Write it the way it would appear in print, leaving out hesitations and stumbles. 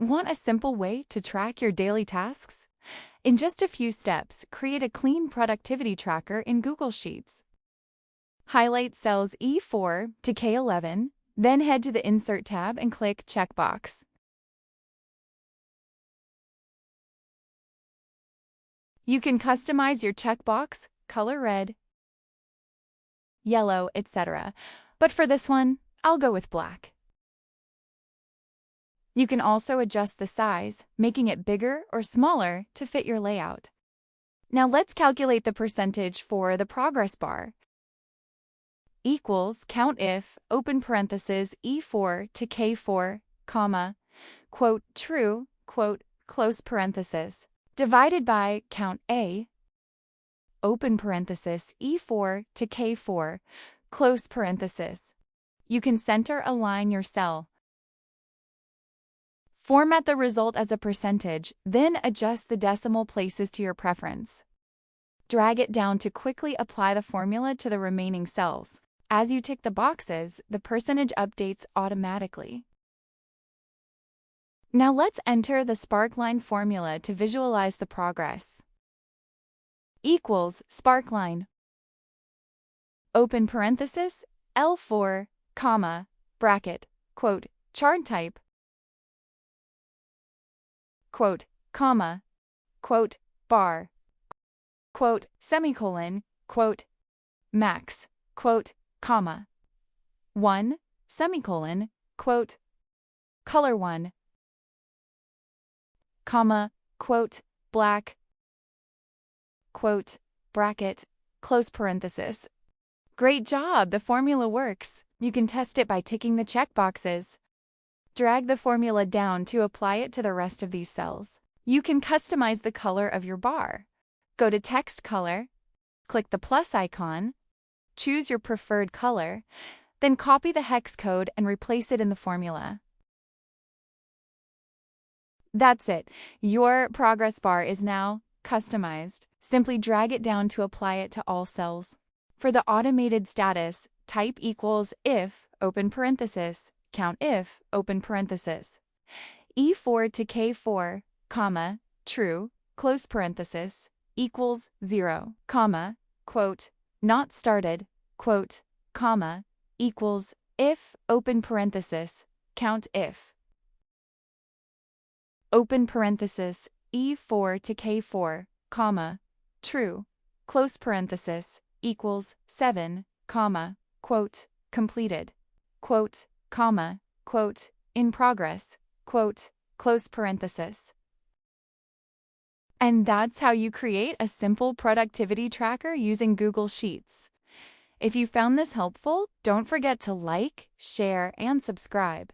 Want a simple way to track your daily tasks? In just a few steps, create a clean productivity tracker in Google Sheets. Highlight cells E4 to K11, then head to the Insert tab and click Checkbox. You can customize your checkbox, color red, yellow, etc. But for this one, I'll go with black. You can also adjust the size, making it bigger or smaller to fit your layout. Now let's calculate the percentage for the progress bar. Equals count if, open parenthesis, E4 to K4, comma, quote, true, quote, close parenthesis, divided by count A, open parenthesis, E4 to K4, close parenthesis. You can center align your cell. Format the result as a percentage, then adjust the decimal places to your preference. Drag it down to quickly apply the formula to the remaining cells. As you tick the boxes, the percentage updates automatically. Now let's enter the Sparkline formula to visualize the progress. Equals Sparkline, open parenthesis, L4, comma, bracket, quote, chart type, quote, comma, quote, bar, quote, semicolon, quote, max, quote, comma, 1, semicolon, quote, color 1, comma, quote, black, quote, bracket, close parenthesis. Great job, the formula works. You can test it by ticking the checkboxes. Drag the formula down to apply it to the rest of these cells. You can customize the color of your bar. Go to Text Color, click the plus icon, choose your preferred color, then copy the hex code and replace it in the formula. That's it. Your progress bar is now customized. Simply drag it down to apply it to all cells. For the automated status, type equals if, open parenthesis, count if, open parenthesis, E4 to K4, comma, true, close parenthesis, equals 0, comma, quote, not started, quote, comma, equals if, open parenthesis, count if, open parenthesis, E4 to K4, comma, true, close parenthesis, equals 7, comma, quote, completed, quote, comma, quote, in progress, quote, close parenthesis. And that's how you create a simple productivity tracker using Google Sheets. If you found this helpful, don't forget to like, share, and subscribe.